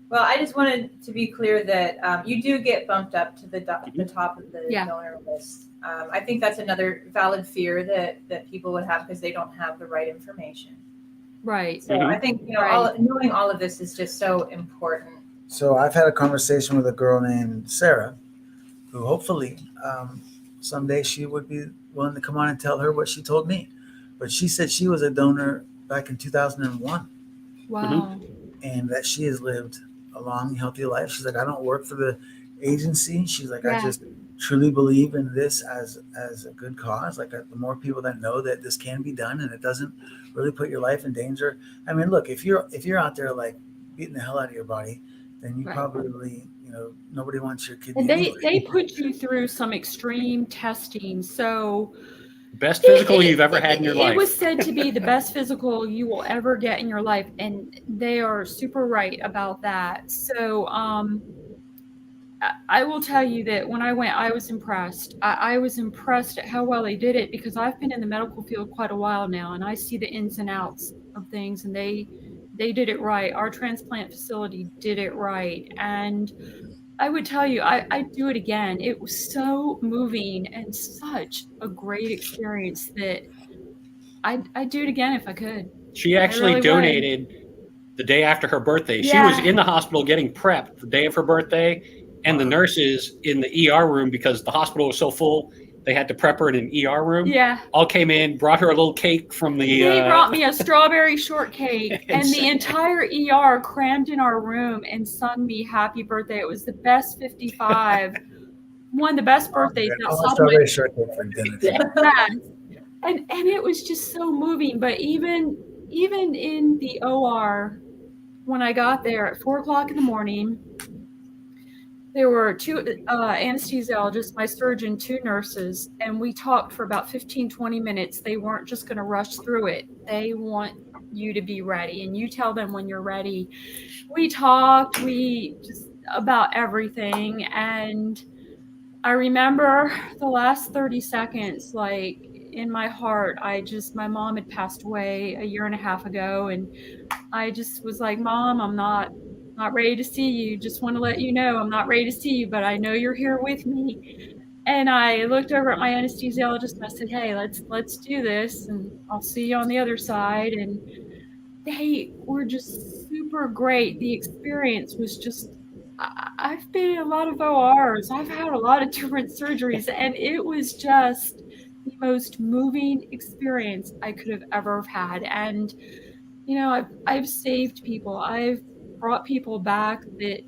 Well, I just wanted to be clear that you do get bumped up to the top of the donor list. I think that's another valid fear that people would have because they don't have the right information. Right. So I think knowing all of this is just so important. So I've had a conversation with a girl named Sarah, who hopefully someday she would be willing to come on and tell her what she told me. But she said she was a donor back in 2001. Wow. And that she has lived a long, healthy life. She's like, I don't work for the agency. She's like, I just truly believe in this as a good cause. Like the more people that know that this can be done and it doesn't really put your life in danger. I mean, look, if you're out there like beating the hell out of your body, then you Right. probably, nobody wants your kidney. And they anyway. put you through some extreme testing. So Best physical you've ever had in your life. It was said to be the best physical you will ever get in your life, and they are super right about that. So I will tell you that when I went, I was impressed. I was impressed at how well they did it, because I've been in the medical field quite a while now, and I see the ins and outs of things, and they did it right. Our transplant facility did it right. And I would tell you, I'd do it again. It was so moving and such a great experience that I'd do it again if I could. She actually really donated the day after her birthday. Yeah. She was in the hospital getting prepped the day of her birthday, and the nurses in the ER room, because the hospital was so full, they had to prep her in an ER room. Yeah. All came in, brought her a little cake from the. They brought me a strawberry shortcake, and the so- entire ER crammed in our room and sung me happy birthday. It was the best 55, one of the best birthdays. I outside want of strawberry my- shortcake for dinner. Yeah. And it was just so moving. But even in the OR, when I got there at 4:00 in the morning, there were two anesthesiologists, my surgeon, two nurses, and we talked for about 15-20 minutes. They weren't just going to rush through it. They want you to be ready, and you tell them when you're ready. We talked, about everything, and I remember the last 30 seconds, like in my heart, my mom had passed away a year and a half ago, and I just was like, Mom, I'm not ready to see you. Just want to let you know I'm not ready to see you, but I know you're here with me. And I looked over at my anesthesiologist and I said, hey, let's do this, and I'll see you on the other side. And they were just super great. The experience was just, I've been in a lot of ORs. I've had a lot of different surgeries, and it was just the most moving experience I could have ever had. And, I've saved people. I've brought people back that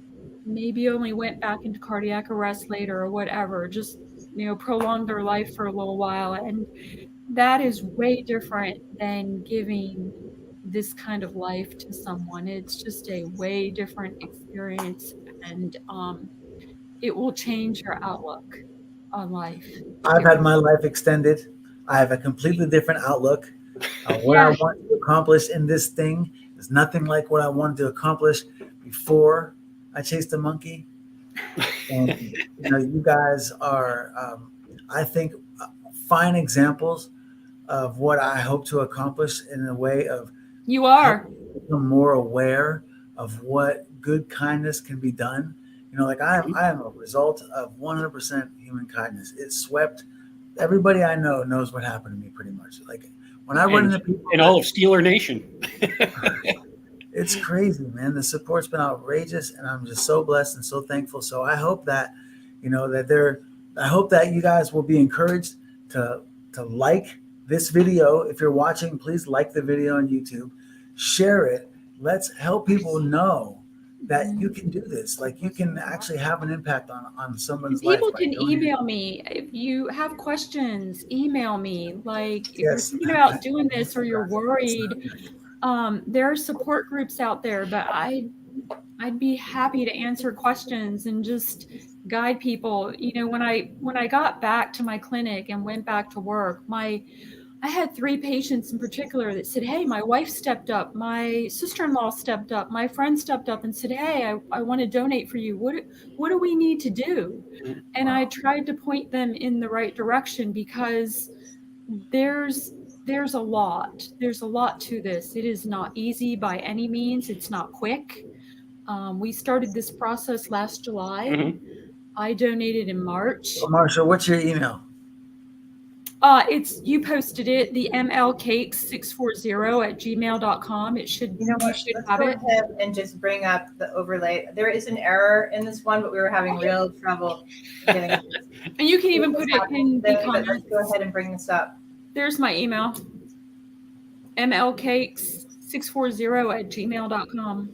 maybe only went back into cardiac arrest later or whatever, just, prolonged their life for a little while. And that is way different than giving this kind of life to someone. It's just a way different experience, and it will change your outlook on life. I've had my life extended. I have a completely different outlook. What I want to accomplish in this thing is nothing like what I wanted to accomplish before I chased a monkey. And you guys are, I think, fine examples of what I hope to accomplish in a way of You are. become more aware of what good kindness can be done. I am a result of 100% human kindness. It swept everybody I know knows what happened to me pretty much. Like when I run into people in all of Steeler Nation. It's crazy, man. The support's been outrageous, and I'm just so blessed and so thankful. So I hope that, I hope that you guys will be encouraged to like this video. If you're watching, please like the video on YouTube, share it. Let's help people know that you can do this. Like you can actually have an impact on someone's life. People can email me if you have questions. Email me. Like if Yes. you're thinking about doing this or you're worried, there are support groups out there. But I'd be happy to answer questions and just guide people. When I got back to my clinic and went back to work, I had 3 patients in particular that said, hey, my wife stepped up, my sister-in-law stepped up, my friend stepped up and said, hey, I want to donate for you. What do we need to do? And I tried to point them in the right direction, because there's a lot to this. It is not easy by any means. It's not quick. We started this process last July. Mm-hmm. I donated in March. So Marcia, what's your email? You posted it, the mlcakes640@gmail.com. It should, You know what? should Let's have go it. ahead and just bring up the overlay. There is an error in this one, but we were having real trouble getting it. And you can even put it in the But let's comments. go ahead and bring this up. There's my email, mlcakes640@gmail.com.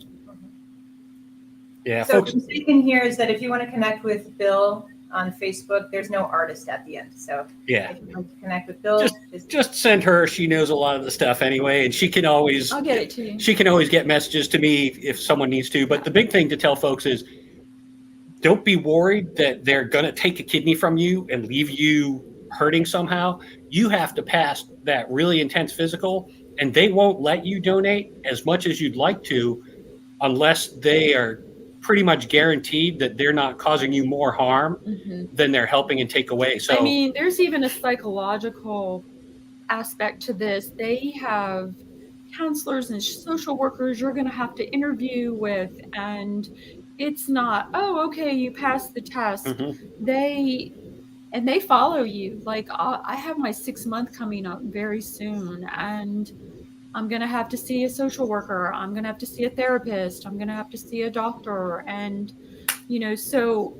Yeah, So folks. the thinking here is that if you want to connect with Bill, on Facebook. There's no artist at the end. So Yeah. if you want to connect with Bill, Just send her. She knows a lot of the stuff anyway, and she can always I'll get it to you. She can always get messages to me if someone needs to. But the big thing to tell folks is, don't be worried that they're going to take a kidney from you and leave you hurting somehow. You have to pass that really intense physical, and they won't let you donate as much as you'd like to unless they are pretty much guaranteed that they're not causing you more harm than they're helping and take away. So I mean, there's even a psychological aspect to this. They have counselors and social workers you're going to have to interview with, and it's not, oh, okay, you passed the test. They follow you. Like, I have my 6th month coming up very soon, and I'm going to have to see a social worker. I'm going to have to see a therapist. I'm going to have to see a doctor. And, so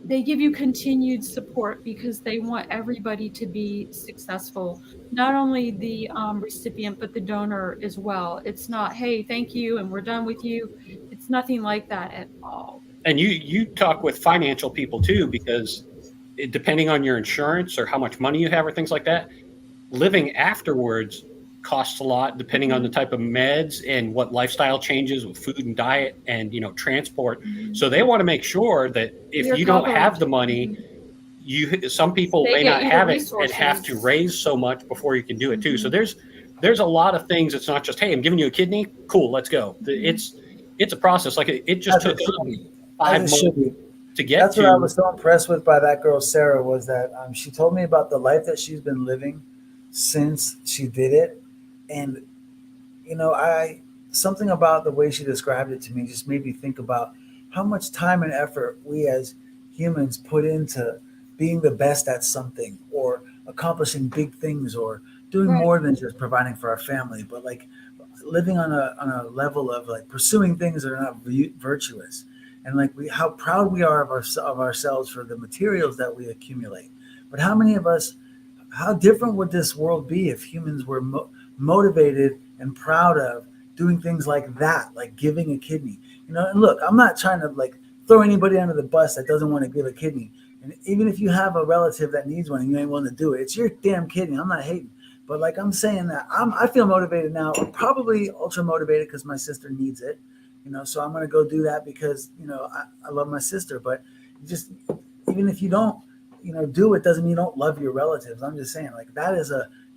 they give you continued support because they want everybody to be successful, not only the recipient, but the donor as well. It's not, hey, thank you, and we're done with you. It's nothing like that at all. And you talk with financial people too, because depending on your insurance or how much money you have or things like that, living afterwards costs a lot depending on the type of meds and what lifestyle changes with food and diet and transport. So they want to make sure that if you don't have the money, some people may not have it and have to raise so much before you can do it too. So there's a lot of things. It's not just, hey, I'm giving you a kidney, cool, let's go. It's a process. Like it just took 5 months to get. That's what I was so impressed with by that girl Sarah, was that she told me about the life that she's been living since she did it. And, something about the way she described it to me just made me think about how much time and effort we as humans put into being the best at something, or accomplishing big things, or doing more than just providing for our family, but like living on a level of like pursuing things that are not virtuous. And like how proud we are of ourselves for the materials that we accumulate. But how many of us, how different would this world be if humans were motivated and proud of doing things like that, like giving a kidney? And look, I'm not trying to like throw anybody under the bus that doesn't want to give a kidney. And even if you have a relative that needs one and you ain't willing to do it, it's your damn kidney. I'm not hating, but like I'm saying that I feel motivated now, probably ultra motivated because my sister needs it. So I'm going to go do that because, I love my sister. But just even if you don't, do it, doesn't mean you don't love your relatives. I'm just saying, like, that is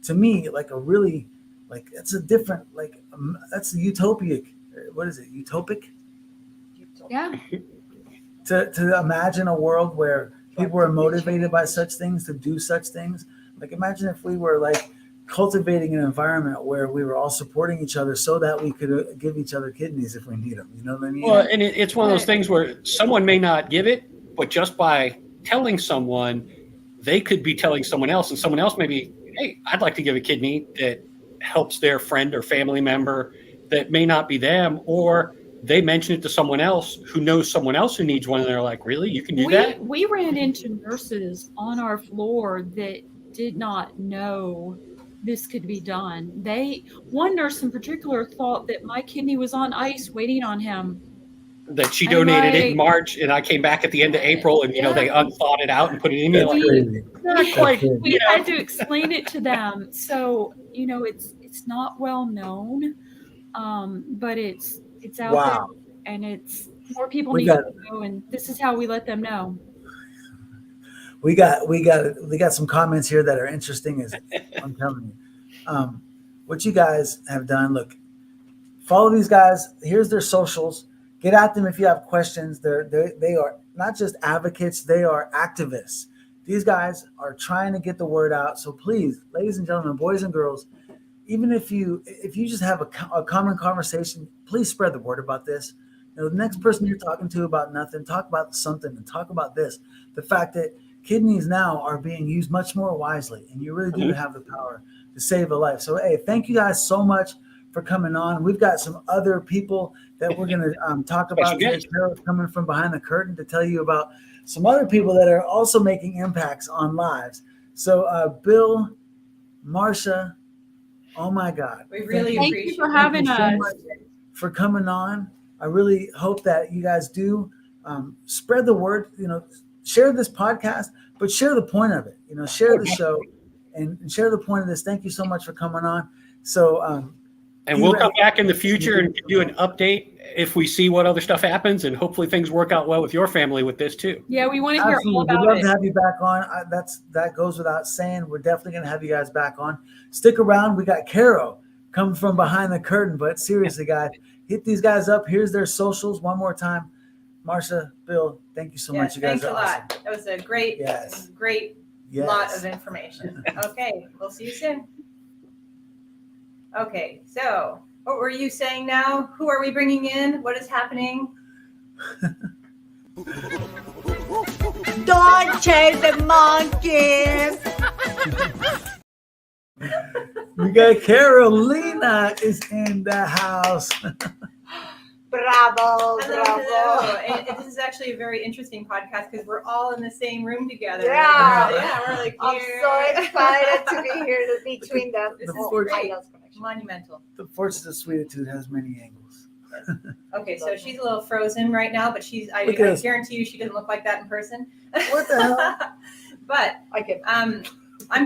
to me, like a really, like, it's a different, like, that's utopic. What is it? Utopic? Yeah. To imagine a world where people are motivated by such things, to do such things. Like, imagine if we were like cultivating an environment where we were all supporting each other so that we could give each other kidneys if we need them. You know what I mean? Well, and it's one of those things where someone may not give it, but just by telling someone, they could be telling someone else, and someone else may be, hey, I'd like to give a kidney that helps their friend or family member that may not be them, or they mention it to someone else who knows someone else who needs one, and they're like, really? You can do that? We ran into nurses on our floor that did not know this could be done. One nurse in particular thought that my kidney was on ice waiting on him. That she donated it in March, and I came back at the end of April, and they unthawed it out and put it in me. We had to explain it to them. So it's not well known, but it's out there, and it's more people need to know, and this is how we let them know. We got some comments here that are interesting, as I'm telling you. What you guys have done, look, follow these guys. Here's their socials. Get at them if you have questions. They are not just advocates, they are activists. These guys are trying to get the word out. So please, ladies and gentlemen, boys and girls, even if you just have a common conversation, please spread the word about this. The next person you're talking to about nothing, talk about something, and talk about this. The fact that kidneys now are being used much more wisely, and you really do have the power to save a life. So, hey, thank you guys so much for coming on. We've got some other people that we're going to talk about today, coming from behind the curtain to tell you about some other people that are also making impacts on lives. So, Bill, Marcia, oh my God. We really appreciate it. Thank you for having us. For coming on. I really hope that you guys do spread the word, share this podcast, but share the point of it. Share the show and share the point of this. Thank you so much for coming on. So, and we'll come back in the future and do an update if we see what other stuff happens, and hopefully things work out well with your family with this too. Yeah, we want to hear all We'd about love it. to have you back on. That goes without saying. We're definitely going to have you guys back on. Stick around. We got Caro coming from behind the curtain, but seriously, guys, hit these guys up. Here's their socials one more time. Marcia, Bill, thank you so much. You guys thanks are a awesome. lot. That was a great, Yes. great lot of information. Okay, we'll see you soon. Okay, so what were you saying now? Who are we bringing in? What is happening? Don't chase the monkeys. We got Carolina is in the house. Bravo, Hello. And this is actually a very interesting podcast because we're all in the same room together. Yeah. We're like I'm here. so excited to be here between them. This is fortune- great. Monumental. The fortune of Sweetitude has many angles. Okay, so she's a little frozen right now, but I Look at us. guarantee you she doesn't look like that in person. What the hell? But I can. I'm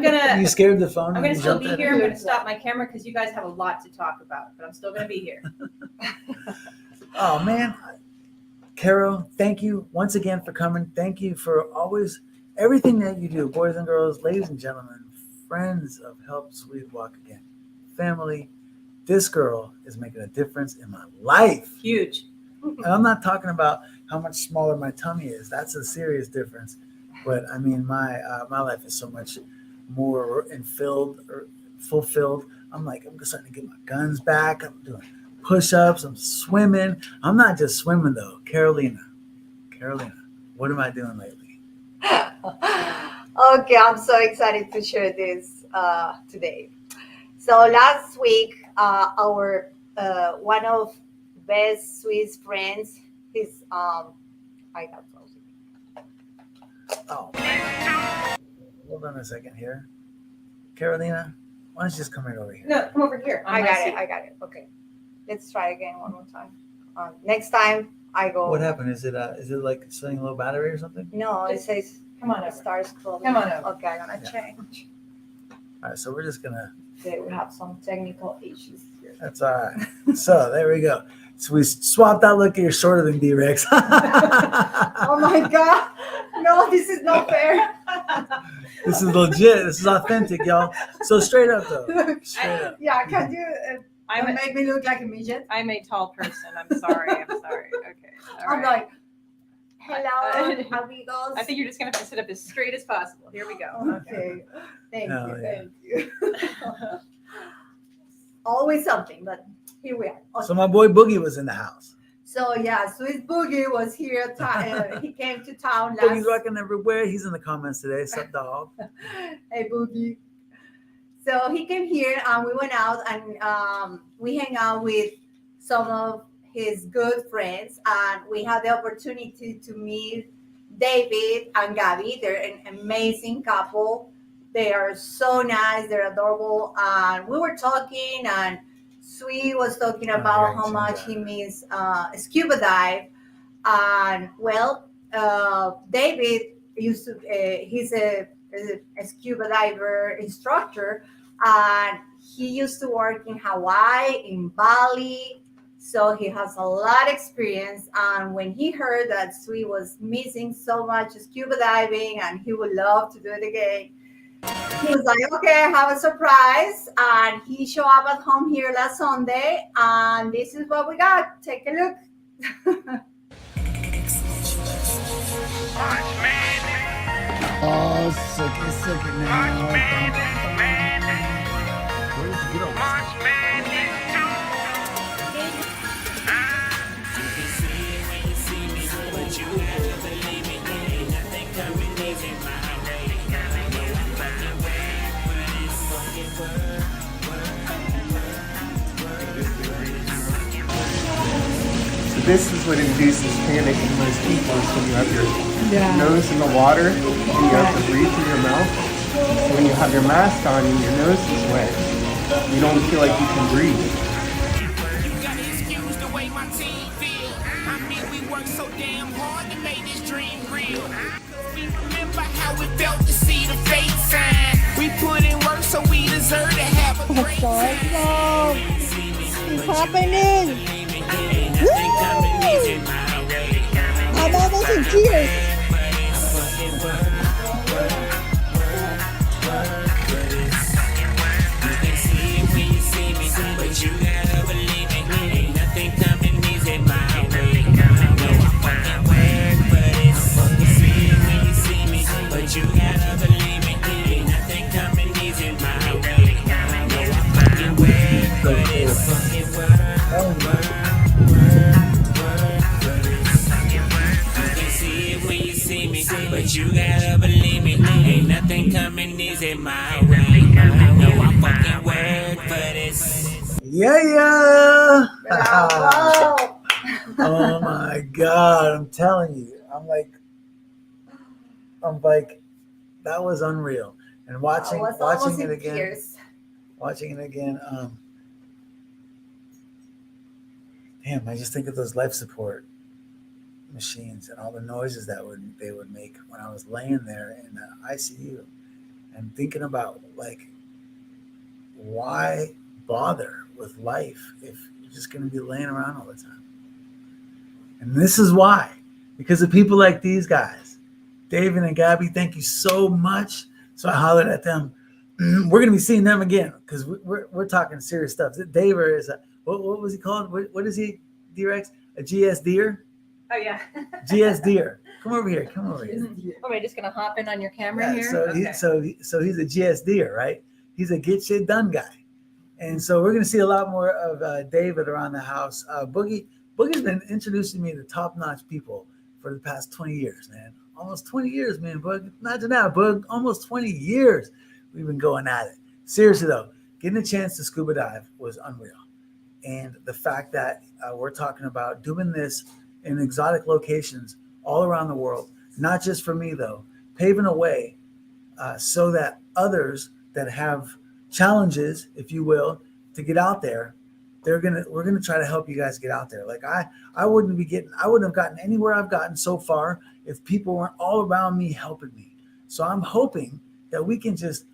gonna You scared the phone? I'm when gonna you still jumped be at here. it? I'm gonna stop my camera because you guys have a lot to talk about, but I'm still gonna be here. Oh man, Carol, thank you once again for coming. Thank you for always everything that you do, boys and girls, ladies and gentlemen, friends of Help Swede Walk Again, family. This girl is making a difference in my life. Huge. And I'm not talking about how much smaller my tummy is. That's a serious difference. But I mean, my life is so much more fulfilled. I'm starting to get my guns back. I'm doing push-ups. I'm swimming. I'm not just swimming though. Carolina, what am I doing lately? Okay, I'm so excited to share this today. So last week, our one of best Swiss friends, his I got frozen. Oh, hold on a second here. Carolina, why don't you just come right over here? No, come over here. I got it. Okay, let's try again one more time. Next time I go. What happened? Is it like saying low battery or something? No, it says Come on over. stars closing. Come on over. Okay, I'm gonna change. All right, so we're just gonna. Okay, we have some technical issues here. That's all right. So there we go. So we swapped out. Look, you're shorter than D-Rex. Oh my God! No, this is not fair. This is legit. This is authentic, y'all. So straight up though. Straight up. Yeah, can you I'm make me look like a midget? I'm a tall person. I'm sorry. Okay. All I'm right. like, hello, amigos. I think you're just gonna have to sit up as straight as possible. Here we go. Okay, thank Oh, you, yeah. thank you. Always something, but here we are. Okay. So my boy Boogie was in the house. So yeah, Swiss Boogie was here. He came to town Boogie's last. rocking everywhere. He's in the comments today. Sup, dog? Hey Boogie. So he came here and we went out and we hang out with some of his good friends, and we had the opportunity to meet David and Gabby. They're an amazing couple. They are so nice. They're adorable. And we were talking, and Sui was talking about how much he means scuba dive. And well, David used to. He's a scuba diver instructor, and he used to work in Hawaii, in Bali. So he has a lot of experience. And when he heard that Sui was missing so much scuba diving and he would love to do it again, he was like, okay, I have a surprise. And he showed up at home here last Sunday. And this is what we got. Take a look. Oh, sick it now. Where did you get all this? So this is what induces panic in most people is when you have your nose in the water and you have to breathe through your mouth. So when you have your mask on and your nose is wet, you don't feel like you can breathe. You gotta excuse the way my team feel. I mean, we work so damn hard to make this dream real. happening? Woo! I'm almost in tears. But you gotta believe me, ain't nothing coming easy my way. No, I fucking work for this. See it when you see me, but you gotta believe me, ain't nothing coming easy my way. No, I fucking work for this. Fucking work for this. You can see it when you see me, but you gotta believe me, ain't nothing coming easy my way. No, I fucking work for this. Yeah. Bravo. Oh my God. I'm telling you. I'm like, that was unreal. And watching it again. Tears. Watching it again. Damn, I just think of those life support machines and all the noises that they would make when I was laying there in the ICU and thinking about like, why bother with life if you're just going to be laying around all the time? And this is why, because of people like these guys. David and Gabby, thank you so much. So I hollered at them. We're going to be seeing them again because we're talking serious stuff. David is what was he called? What is he, D-Rex? A GS deer? Oh yeah. GS deer. Come over here. Am I just gonna hop in on your camera Yeah, here? so he's a GS deer, right? He's a get shit done guy. And so we're going to see a lot more of David around the house. Boogie's been introducing me to top-notch people for the past 20 years, man. Almost 20 years, man, Boog. Imagine that, Boog. Almost 20 years we've been going at it. Seriously, though, getting a chance to scuba dive was unreal. And the fact that we're talking about doing this in exotic locations all around the world, not just for me, though, paving a way so that others that have challenges, if you will, to get out there, we're gonna try to help you guys get out there. Like I wouldn't have gotten anywhere I've gotten so far if people weren't all around me helping me. So I'm hoping that we can just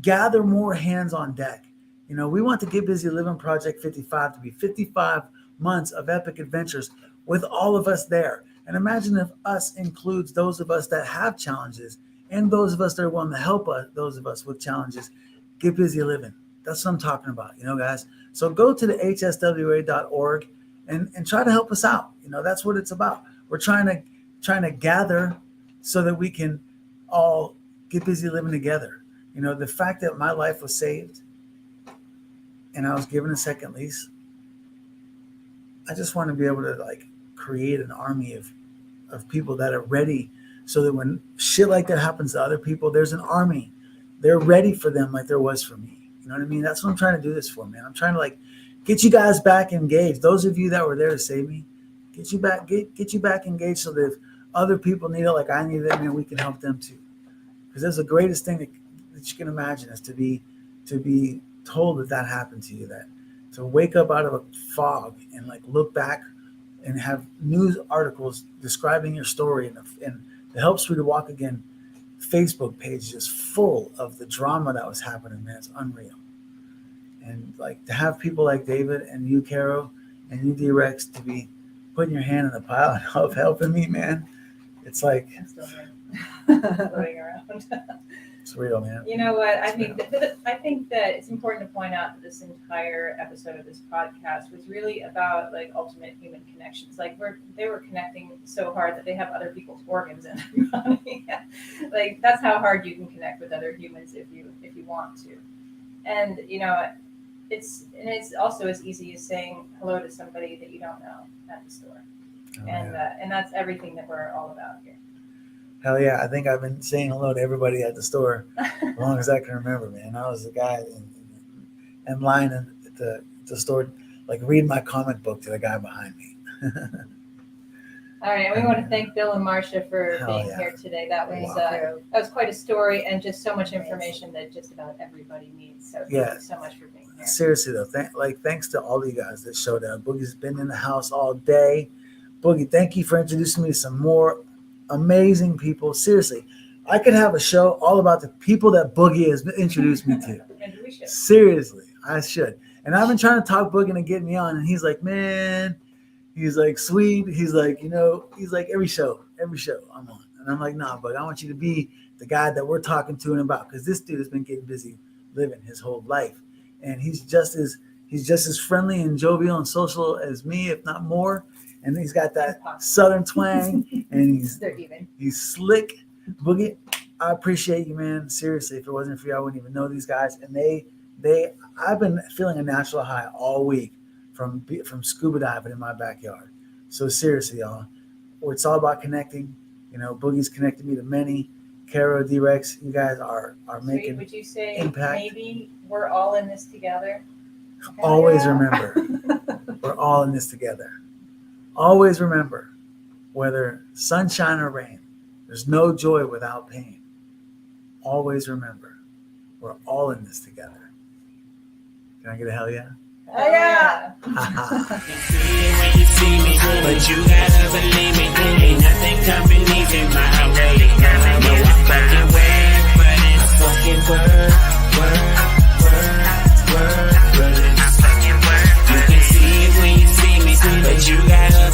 gather more hands on deck. You know, we want the Get Busy Living Project 55 to be 55 months of epic adventures with all of us there. And imagine if us includes those of us that have challenges and those of us that are willing to help us, those of us with challenges. Get busy living. That's what I'm talking about, you know, guys. So go to the hswa.org and try to help us out. You know, that's what it's about. We're trying to gather so that we can all get busy living together. You know, the fact that my life was saved and I was given a second lease, I just want to be able to like create an army of people that are ready so that when shit like that happens to other people, there's an army. They're ready for them like there was for me. You know what I mean? That's what I'm trying to do this for, man. I'm trying to like get you guys back engaged. Those of you that were there to save me, get you back engaged so that if other people need it like I need it, man, we can help them too. Because that's the greatest thing that you can imagine is to be told that happened to you, that to wake up out of a fog and like look back and have news articles describing your story and the Help Swede Walk Again Facebook page just full of the drama that was happening, man. It's unreal. And like to have people like David and you, Caro, and you, D-Rex, to be putting your hand in the pile of helping me, man. It's like I'm still here. Floating around. it's real, man. You know what? I think that it's important to point out that this entire episode of this podcast was really about like ultimate human connections. Like they were connecting so hard that they have other people's organs in their body. Like that's how hard you can connect with other humans if you want to. And you know, it's also as easy as saying hello to somebody that you don't know at the store. Oh, and that's everything that we're all about here. Hell yeah. I think I've been saying hello to everybody at the store as long as I can remember, man. I was the guy in line at the store, like reading my comic book to the guy behind me. All right. We want to thank Bill and Marcia for being here today. That was quite a story and just so much information that just about everybody needs. So thank you so much for being here. Seriously though, thanks to all you guys that showed up. Boogie's been in the house all day. Boogie, thank you for introducing me to some more amazing people. Seriously, I could have a show all about the people that Boogie has introduced me to. Seriously, I should. And I've been trying to talk Boogie to get me on, and he's like, man, he's like, sweet. He's like, he's like, every show I'm on. And I'm like, nah, but I want you to be the guy that we're talking to and about, because this dude has been getting busy living his whole life. And he's just as friendly and jovial and social as me, if not more. And he's got that Southern twang, and he's slick. Boogie, I appreciate you, man. Seriously, if it wasn't for you, I wouldn't even know these guys. And I've been feeling a natural high all week from scuba diving in my backyard. So seriously, y'all, it's all about connecting. Boogie's connected me to many. Caro, D-Rex, you guys are making Would you say impact. maybe we're all in this together? Always remember, we're all in this together. Always remember, whether sunshine or rain, there's no joy without pain. Always remember, we're all in this together. Can I get a hell yeah? Oh, yeah. When you see me, but you gotta believe me. Ain't nothing coming easy my way. No, I fucking work, but it's fucking work. I fucking work. You can see it when you see me, but you gotta